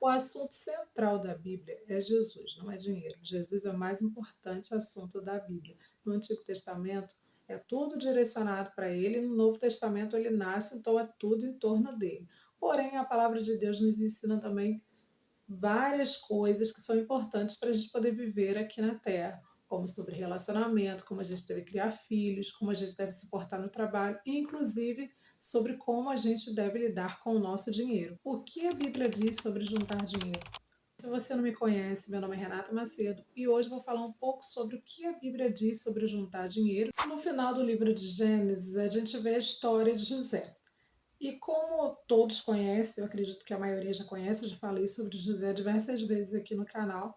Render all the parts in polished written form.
assunto central da Bíblia é Jesus, não é dinheiro. Jesus é o mais importante assunto da Bíblia. No Antigo Testamento é tudo direcionado para ele, no Novo Testamento ele nasce, então é tudo em torno dele. Porém, a palavra de Deus nos ensina também várias coisas que são importantes para a gente poder viver aqui na Terra, como sobre relacionamento, como a gente deve criar filhos, como a gente deve se portar no trabalho, e inclusive sobre como a gente deve lidar com o nosso dinheiro. O que a Bíblia diz sobre juntar dinheiro? Se você não me conhece, meu nome é Renata Macedo e hoje vou falar um pouco sobre o que a Bíblia diz sobre juntar dinheiro. No final do livro de Gênesis, a gente vê a história de José. E como todos conhecem, eu acredito que a maioria já conhece, eu já falei sobre José diversas vezes aqui no canal.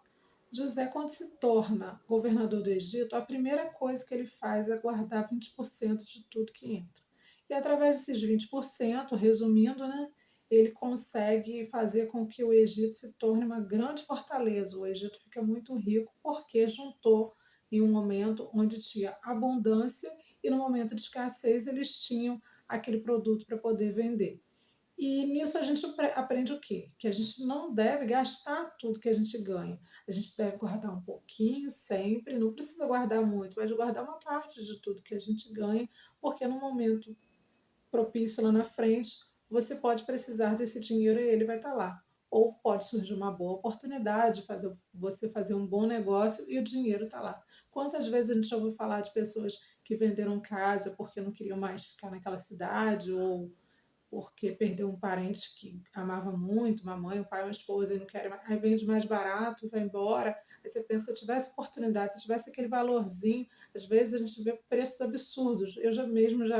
José, quando se torna governador do Egito, a primeira coisa que ele faz é guardar 20% de tudo que entra. E através desses 20%, resumindo, né, ele consegue fazer com que o Egito se torne uma grande fortaleza. O Egito fica muito rico porque juntou em um momento onde tinha abundância e no momento de escassez eles tinham aquele produto para poder vender. E nisso a gente aprende o quê? Que a gente não deve gastar tudo que a gente ganha. A gente deve guardar um pouquinho sempre, não precisa guardar muito, mas guardar uma parte de tudo que a gente ganha, porque no momento propício lá na frente, você pode precisar desse dinheiro e ele vai estar lá. Ou pode surgir uma boa oportunidade, você fazer um bom negócio e o dinheiro está lá. Quantas vezes a gente já ouviu falar de pessoas que venderam casa porque não queriam mais ficar naquela cidade ou porque perdeu um parente que amava muito, uma mãe, um pai, uma esposa, e não quer mais, aí vende mais barato, vai embora. Aí você pensa, se eu tivesse oportunidade, se eu tivesse aquele valorzinho, às vezes a gente vê preços absurdos. Eu já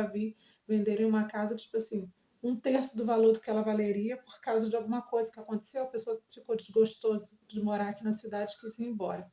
vi venderem uma casa, tipo assim, um terço do valor do que ela valeria por causa de alguma coisa que aconteceu, a pessoa ficou desgostosa de morar aqui na cidade e quis ir embora.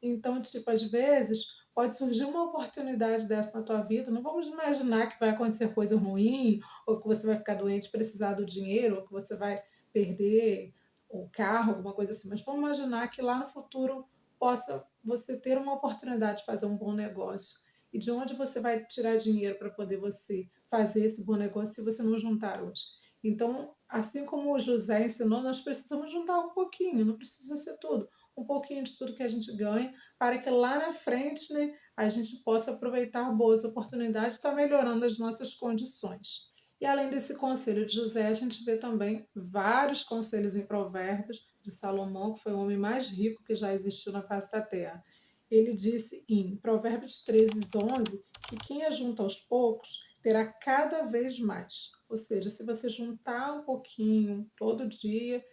Então, tipo, às vezes pode surgir uma oportunidade dessa na tua vida. Não vamos imaginar que vai acontecer coisa ruim, ou que você vai ficar doente e precisar do dinheiro, ou que você vai perder o carro, alguma coisa assim. Mas vamos imaginar que lá no futuro possa você ter uma oportunidade de fazer um bom negócio. E de onde você vai tirar dinheiro para poder você fazer esse bom negócio se você não juntar hoje? Então, assim como o José ensinou, nós precisamos juntar um pouquinho, não precisa ser tudo, um pouquinho de tudo que a gente ganha, para que lá na frente, né, a gente possa aproveitar boas oportunidades e estar melhorando as nossas condições. E além desse conselho de José, a gente vê também vários conselhos em Provérbios de Salomão, que foi o homem mais rico que já existiu na face da terra. Ele disse em Provérbios 13:11 que quem ajunta aos poucos terá cada vez mais. Ou seja, se você juntar um pouquinho todo dia,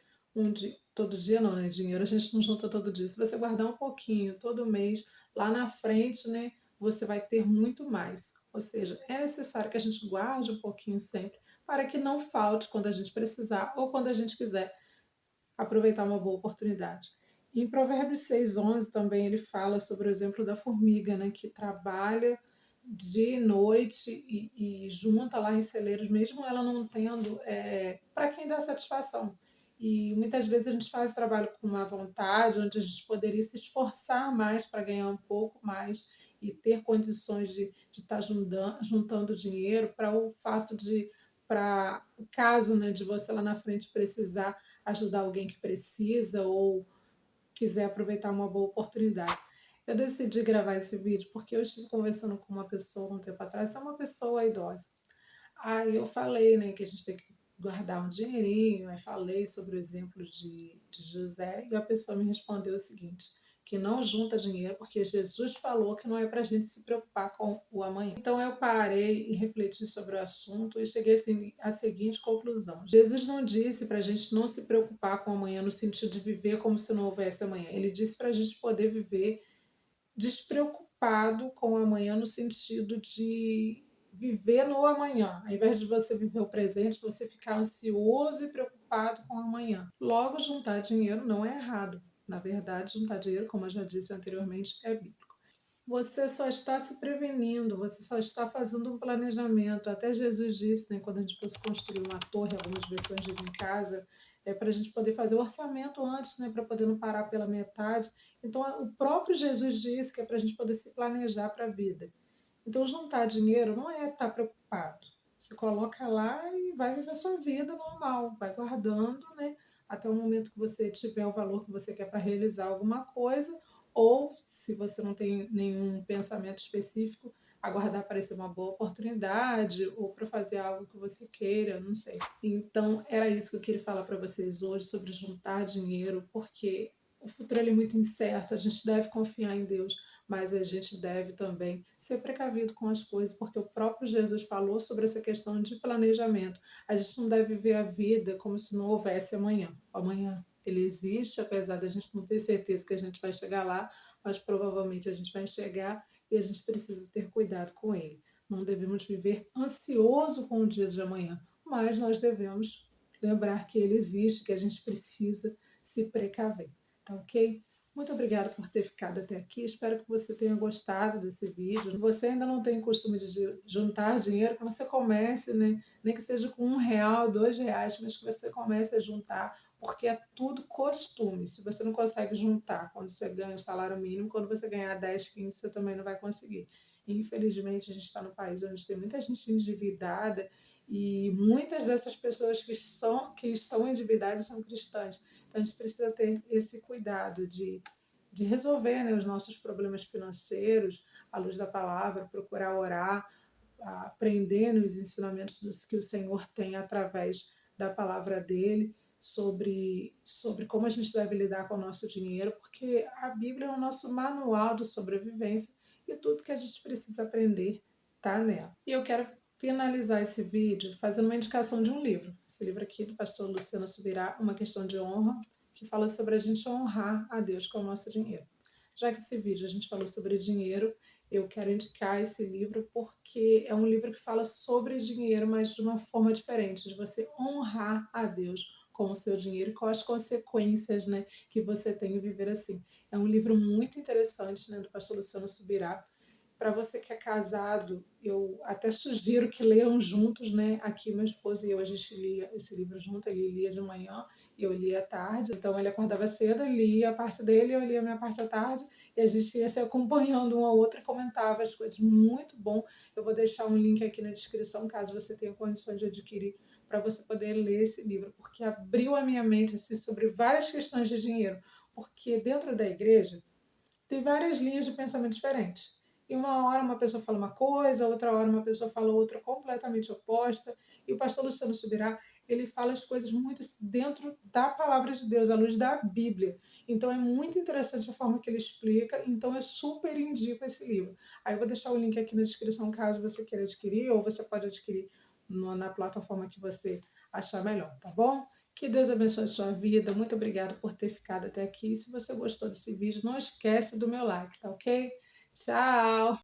todo dia não, né? Dinheiro a gente não junta todo dia. Se você guardar um pouquinho todo mês, lá na frente, né, você vai ter muito mais. Ou seja, é necessário que a gente guarde um pouquinho sempre para que não falte quando a gente precisar ou quando a gente quiser aproveitar uma boa oportunidade. Em Provérbios 6:11 também ele fala sobre o exemplo da formiga, né, que trabalha de noite e junta lá em celeiros, mesmo ela não tendo para quem dá satisfação. E muitas vezes a gente faz trabalho com uma vontade, onde a gente poderia se esforçar mais para ganhar um pouco mais e ter condições de estar juntando dinheiro para o fato de, para o caso, né, de você lá na frente precisar ajudar alguém que precisa ou quiser aproveitar uma boa oportunidade. Eu decidi gravar esse vídeo porque eu estive conversando com uma pessoa um tempo atrás, é uma pessoa idosa. Aí eu falei, né, que a gente tem que guardar um dinheirinho, aí falei sobre o exemplo de José, e a pessoa me respondeu o seguinte, que não junta dinheiro, porque Jesus falou que não é para a gente se preocupar com o amanhã. Então eu parei e refleti sobre o assunto e cheguei assim, à seguinte conclusão. Jesus não disse para a gente não se preocupar com o amanhã no sentido de viver como se não houvesse amanhã. Ele disse para a gente poder viver despreocupado com o amanhã no sentido de viver no amanhã, ao invés de você viver o presente, você ficar ansioso e preocupado com o amanhã. Logo, juntar dinheiro não é errado. Na verdade, juntar dinheiro, como eu já disse anteriormente, é bíblico. Você só está se prevenindo, você só está fazendo um planejamento. Até Jesus disse, né, quando a gente fosse construir uma torre, algumas versões dizem casa, é para a gente poder fazer o orçamento antes, né, para poder não parar pela metade. Então, o próprio Jesus disse que é para a gente poder se planejar para a vida. Então, juntar dinheiro não é estar preocupado. Você coloca lá e vai viver sua vida normal, vai guardando, né, até o momento que você tiver o valor que você quer para realizar alguma coisa, ou se você não tem nenhum pensamento específico, aguardar aparecer uma boa oportunidade ou para fazer algo que você queira, não sei. Então, era isso que eu queria falar para vocês hoje sobre juntar dinheiro, porque o futuro é muito incerto, a gente deve confiar em Deus, mas a gente deve também ser precavido com as coisas, porque o próprio Jesus falou sobre essa questão de planejamento. A gente não deve ver a vida como se não houvesse amanhã. Amanhã ele existe, apesar da gente não ter certeza que a gente vai chegar lá, mas provavelmente a gente vai chegar e a gente precisa ter cuidado com ele. Não devemos viver ansioso com o dia de amanhã, mas nós devemos lembrar que ele existe, que a gente precisa se precaver. Tá ok? Muito obrigada por ter ficado até aqui. Espero que você tenha gostado desse vídeo. Se você ainda não tem costume de juntar dinheiro, que você comece, né? Nem que seja com R$ 1, R$ 2, mas que você comece a juntar, porque é tudo costume. Se você não consegue juntar quando você ganha o salário mínimo, quando você ganhar 10, 15, você também não vai conseguir. Infelizmente, a gente está no país onde tem muita gente endividada e muitas dessas pessoas que estão endividadas são cristãs. Então, a gente precisa ter esse cuidado de resolver, né, os nossos problemas financeiros à luz da palavra, procurar orar, aprender nos ensinamentos que o Senhor tem através da palavra dele sobre como a gente deve lidar com o nosso dinheiro, porque a Bíblia é o nosso manual de sobrevivência e tudo que a gente precisa aprender está nela. E eu quero finalizar esse vídeo fazendo uma indicação de um livro. Esse livro aqui do pastor Luciano Subirá, Uma Questão de Honra, que fala sobre a gente honrar a Deus com o nosso dinheiro. Já que esse vídeo a gente falou sobre dinheiro, eu quero indicar esse livro porque é um livro que fala sobre dinheiro, mas de uma forma diferente, de você honrar a Deus com o seu dinheiro e com as consequências, né, que você tem em viver assim. É um livro muito interessante, né, do pastor Luciano Subirá. Para você que é casado, eu até sugiro que leiam juntos, né? Aqui meu esposo e eu, a gente lia esse livro junto, ele lia de manhã e eu lia à tarde. Então ele acordava cedo, ele lia a parte dele, eu lia a minha parte à tarde, e a gente ia se acompanhando um ao outro e comentava as coisas. Muito bom. Eu vou deixar um link aqui na descrição, caso você tenha condições de adquirir, para você poder ler esse livro, porque abriu a minha mente assim, sobre várias questões de dinheiro. Porque dentro da igreja tem várias linhas de pensamento diferentes. E uma hora uma pessoa fala uma coisa, outra hora uma pessoa fala outra completamente oposta. E o pastor Luciano Subirá, ele fala as coisas muito dentro da palavra de Deus, à luz da Bíblia. Então é muito interessante a forma que ele explica, então eu super indico esse livro. Aí eu vou deixar o link aqui na descrição caso você queira adquirir, ou você pode adquirir na plataforma que você achar melhor, tá bom? Que Deus abençoe a sua vida. Muito obrigada por ter ficado até aqui. Se você gostou desse vídeo, não esquece do meu like, tá ok? Tchau!